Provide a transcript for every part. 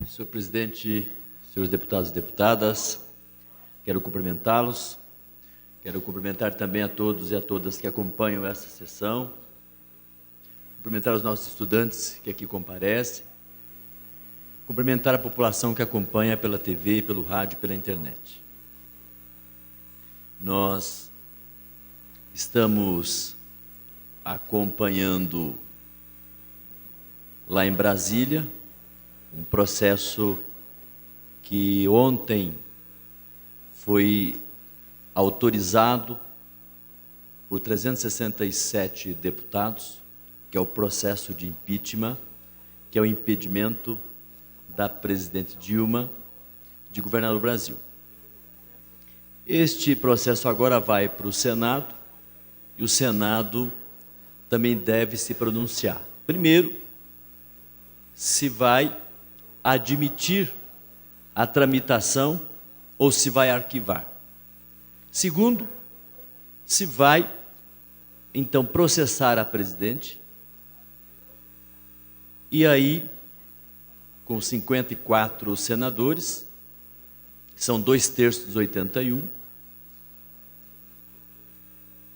Senhor presidente, senhores deputados e deputadas, quero cumprimentá-los. Quero cumprimentar também a todos e a todas que acompanham essa sessão. Cumprimentar os nossos estudantes que aqui comparecem. Cumprimentar a população que acompanha pela TV, pelo rádio e pela internet. Nós estamos acompanhando lá em Brasília um processo que ontem foi autorizado por 367 deputados, que é o processo de impeachment, que é o impedimento da presidente Dilma de governar o Brasil. Este processo agora vai para o Senado, e o Senado também deve se pronunciar. Primeiro, se vai admitir a tramitação ou se vai arquivar. Segundo, se vai, então, processar a presidente, e aí, com 54 senadores, são 2/3 dos 81,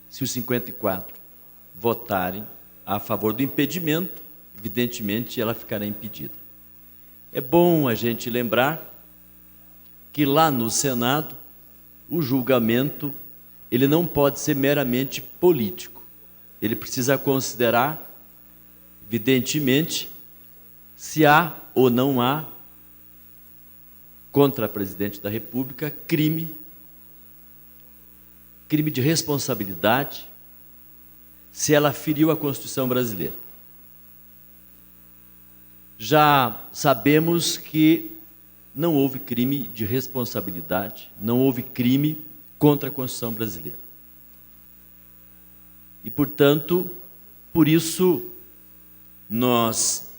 se os 54 votarem a favor do impedimento, evidentemente ela ficará impedida. É bom a gente lembrar que lá no Senado, o julgamento ele não pode ser meramente político. Ele precisa considerar, evidentemente, se há ou não há, contra a presidente da República, crime de responsabilidade, se ela feriu a Constituição brasileira. Já sabemos que não houve crime de responsabilidade, não houve crime contra a Constituição brasileira. E, portanto, por isso, nós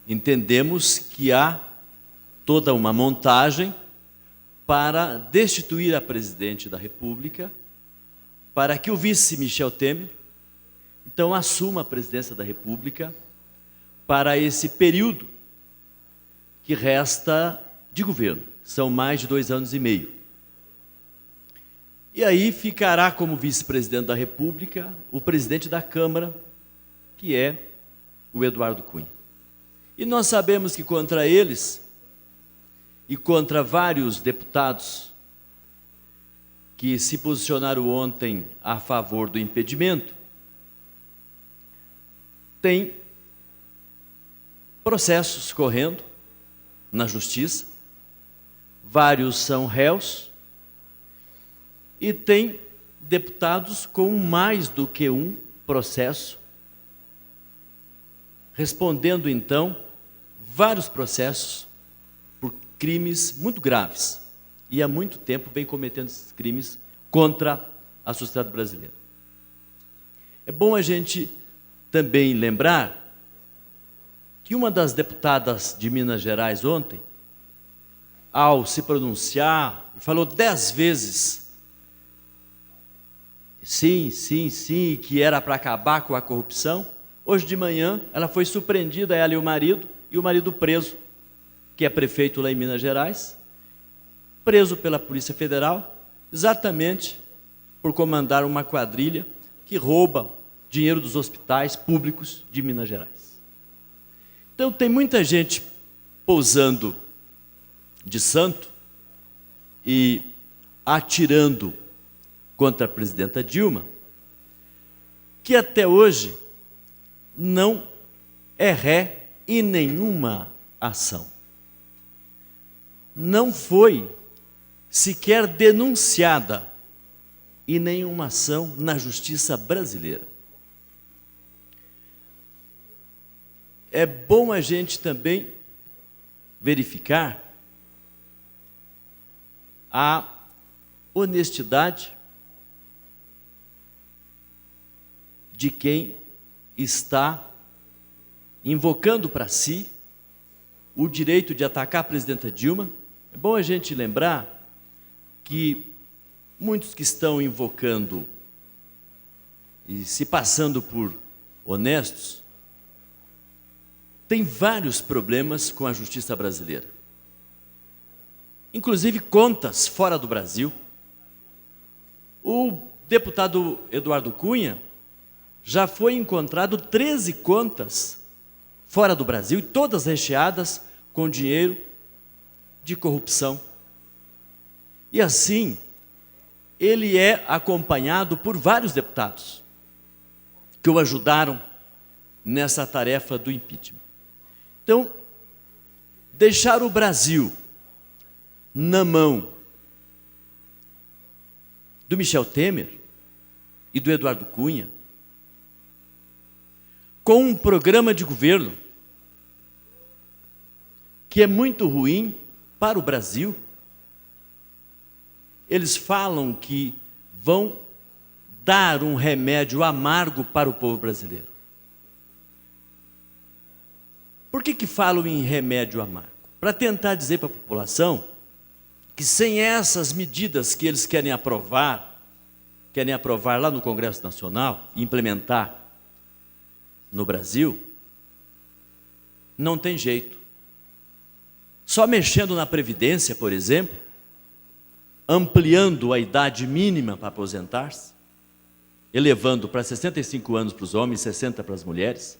entendemos que há toda uma montagem para destituir a presidente da República, para que o vice Michel Temer, então, assuma a presidência da República para esse período que resta de governo. São mais de 2 anos e meio. E aí ficará como vice-presidente da República o presidente da Câmara, que é o Eduardo Cunha. E nós sabemos que contra eles e contra vários deputados que se posicionaram ontem a favor do impedimento, tem processos correndo na justiça, vários são réus, e tem deputados com mais do que um processo, respondendo então vários processos por crimes muito graves, e há muito tempo vem cometendo esses crimes contra a sociedade brasileira. É bom a gente também lembrar que uma das deputadas de Minas Gerais ontem, ao se pronunciar, falou 10 vezes sim, sim, sim, que era para acabar com a corrupção. Hoje de manhã ela foi surpreendida, ela e o marido preso, que é prefeito lá em Minas Gerais, preso pela Polícia Federal, exatamente por comandar uma quadrilha que rouba dinheiro dos hospitais públicos de Minas Gerais. Então tem muita gente pousando de santo e atirando contra a presidenta Dilma, que até hoje não é ré em nenhuma ação. Não foi sequer denunciada em nenhuma ação na justiça brasileira. É bom a gente também verificar a honestidade de quem está invocando para si o direito de atacar a presidenta Dilma. É bom a gente lembrar que muitos que estão invocando e se passando por honestos tem vários problemas com a justiça brasileira, inclusive contas fora do Brasil. O deputado Eduardo Cunha já foi encontrado 13 contas fora do Brasil, e todas recheadas com dinheiro de corrupção. E assim, ele é acompanhado por vários deputados que o ajudaram nessa tarefa do impeachment. Então, deixar o Brasil na mão do Michel Temer e do Eduardo Cunha, com um programa de governo que é muito ruim para o Brasil. Eles falam que vão dar um remédio amargo para o povo brasileiro. Por que falam em remédio amargo? Para tentar dizer para a população que sem essas medidas que eles querem aprovar lá no Congresso Nacional e implementar no Brasil, não tem jeito. Só mexendo na Previdência, por exemplo, ampliando a idade mínima para aposentar-se, elevando para 65 anos para os homens e 60 para as mulheres,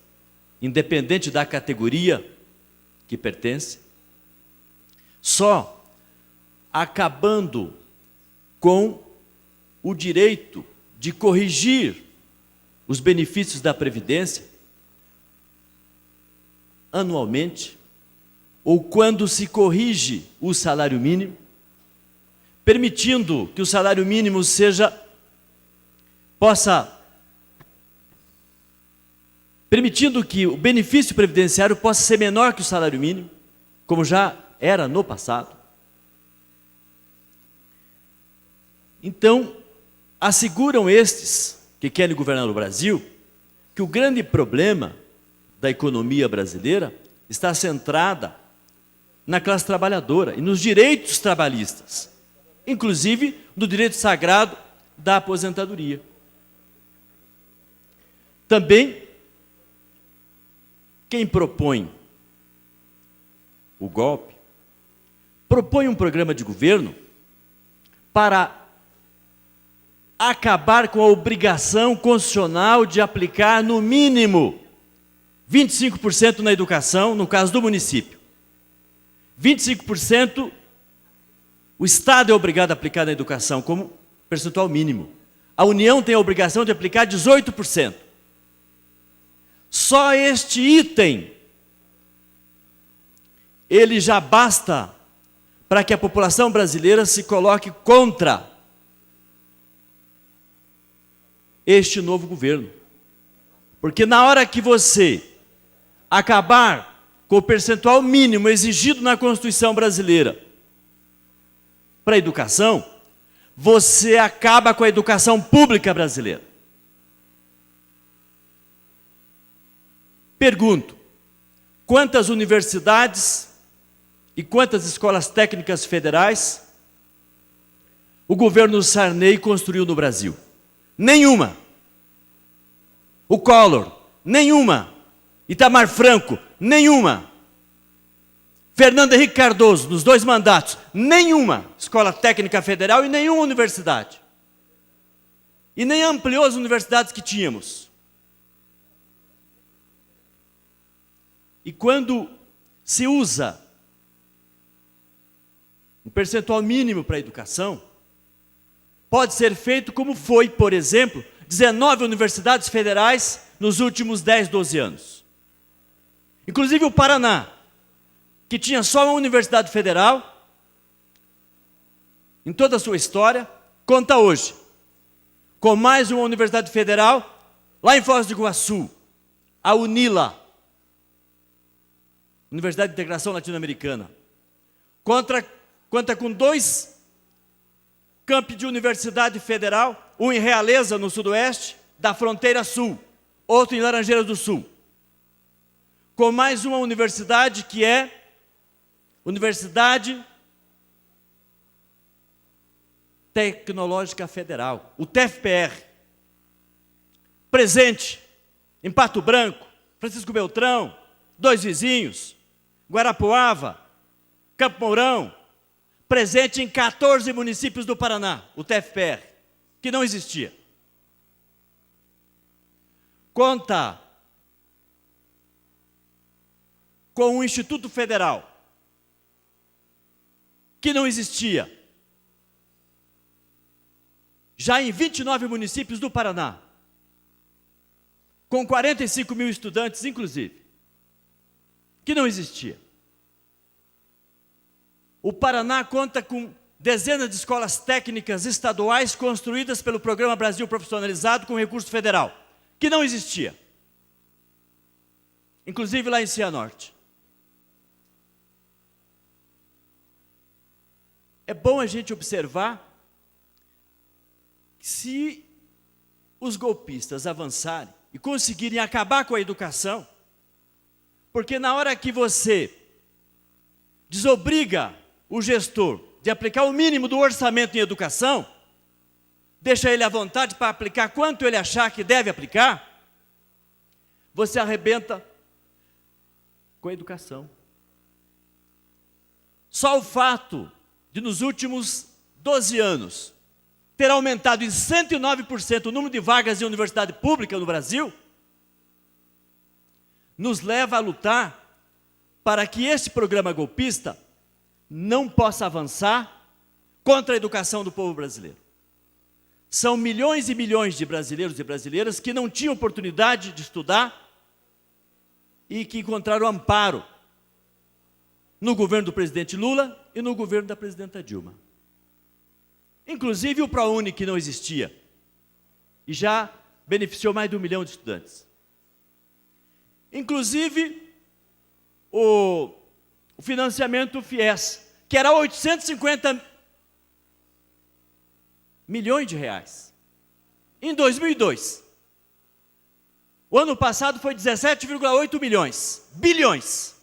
independente da categoria que pertence, só acabando com o direito de corrigir os benefícios da Previdência anualmente, ou quando se corrige o salário mínimo, permitindo que o salário mínimo permitindo que o benefício previdenciário possa ser menor que o salário mínimo, como já era no passado. Então, asseguram estes que querem governar o Brasil que o grande problema da economia brasileira está centrada na classe trabalhadora e nos direitos trabalhistas, inclusive no direito sagrado da aposentadoria. Também, quem propõe o golpe, propõe um programa de governo para acabar com a obrigação constitucional de aplicar, no mínimo, 25% na educação, no caso do município. 25% o Estado é obrigado a aplicar na educação como percentual mínimo. A União tem a obrigação de aplicar 18%. Só este item, ele já basta para que a população brasileira se coloque contra este novo governo. Porque na hora que você acabar com o percentual mínimo exigido na Constituição brasileira para a educação, você acaba com a educação pública brasileira. Pergunto, quantas universidades e quantas escolas técnicas federais o governo Sarney construiu no Brasil? Nenhuma. O Collor, nenhuma. Itamar Franco, nenhuma. Fernando Henrique Cardoso, nos 2 mandatos, nenhuma escola técnica federal e nenhuma universidade. E nem ampliou as universidades que tínhamos. E quando se usa um percentual mínimo para a educação, pode ser feito como foi, por exemplo, 19 universidades federais nos últimos 10, 12 anos. Inclusive o Paraná, que tinha só uma universidade federal, em toda a sua história, conta hoje com mais uma universidade federal, lá em Foz do Iguaçu, a UNILA, Universidade de Integração Latino-Americana. Conta com 2 campi de universidade federal, um em Realeza, no sudoeste, da fronteira sul, outro em Laranjeiras do Sul. Com mais uma universidade que é Universidade Tecnológica Federal, o TFPR. Presente em Pato Branco, Francisco Beltrão, Dois Vizinhos, Guarapuava, Campo Mourão, presente em 14 municípios do Paraná, o TFPR, que não existia. Conta com um Instituto Federal, que não existia, já em 29 municípios do Paraná, com 45 mil estudantes, inclusive, que não existia. O Paraná conta com dezenas de escolas técnicas estaduais construídas pelo Programa Brasil Profissionalizado com recurso federal, que não existia, inclusive lá em Cianorte. É bom a gente observar que se os golpistas avançarem e conseguirem acabar com a educação, porque na hora que você desobriga o gestor de aplicar o mínimo do orçamento em educação, deixa ele à vontade para aplicar quanto ele achar que deve aplicar, você arrebenta com a educação. Só o fato de nos últimos 12 anos ter aumentado em 109% o número de vagas em universidade pública no Brasil, nos leva a lutar para que esse programa golpista não possa avançar contra a educação do povo brasileiro. São milhões e milhões de brasileiros e brasileiras que não tinham oportunidade de estudar e que encontraram amparo no governo do presidente Lula e no governo da presidenta Dilma. Inclusive o ProUni, que não existia, e já beneficiou mais de 1 milhão de estudantes. Inclusive o financiamento FIES, que era 850 milhões de reais, em 2002. O ano passado foi 17,8 bilhões.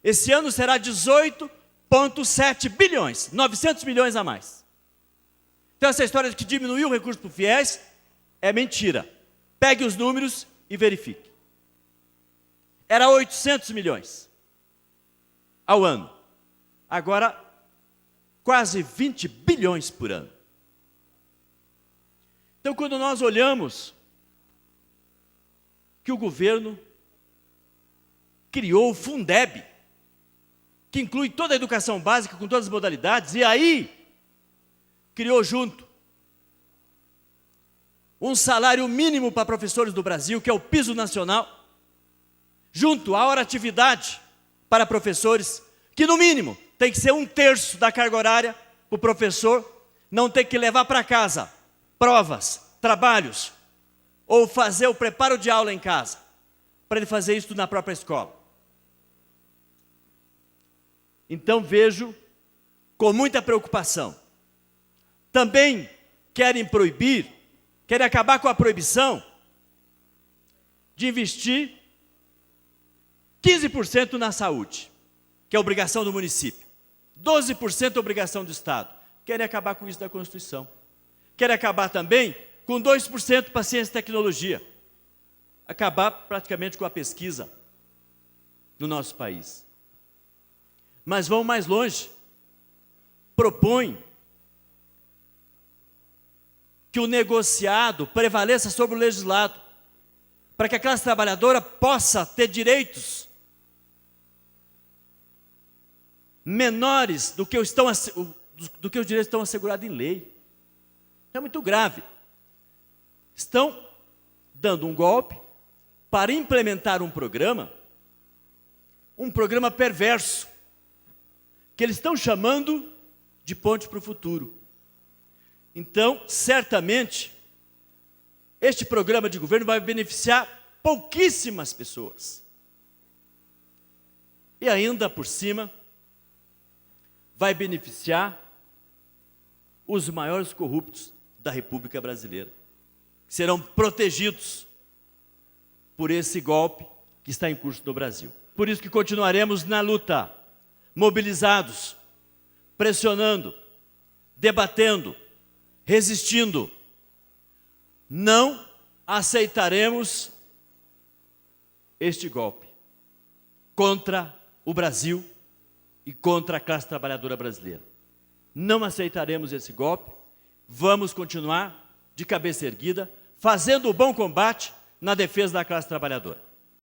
Esse ano será 18,7 bilhões, 900 milhões a mais. Então essa história de que diminuiu o recurso para o FIES é mentira. Pegue os números e verifique. Era 800 milhões ao ano. Agora, quase 20 bilhões por ano. Então, quando nós olhamos que o governo criou o Fundeb, que inclui toda a educação básica com todas as modalidades, e aí criou junto um salário mínimo para professores do Brasil, que é o piso nacional, junto à hora-atividade para professores, que no mínimo tem que ser 1/3 da carga horária para o professor não ter que levar para casa provas, trabalhos, ou fazer o preparo de aula em casa, para ele fazer isso na própria escola. Então vejo com muita preocupação. Também querem acabar com a proibição de investir 15% na saúde, que é obrigação do município, 12% obrigação do Estado. Querem acabar com isso da Constituição. Querem acabar também com 2% para ciência e tecnologia. Acabar praticamente com a pesquisa no nosso país. Mas vão mais longe. Propõem que o negociado prevaleça sobre o legislado, para que a classe trabalhadora possa ter direitos menores do que os direitos estão assegurados em lei. É muito grave. Estão dando um golpe para implementar um programa perverso, que eles estão chamando de ponte para o futuro. Então, certamente, este programa de governo vai beneficiar pouquíssimas pessoas. E ainda por cima, vai beneficiar os maiores corruptos da República Brasileira, que serão protegidos por esse golpe que está em curso no Brasil. Por isso que continuaremos na luta, mobilizados, pressionando, debatendo, resistindo. Não aceitaremos este golpe. contra o Brasil e contra a classe trabalhadora brasileira. Não aceitaremos esse golpe, vamos continuar de cabeça erguida, fazendo o bom combate na defesa da classe trabalhadora.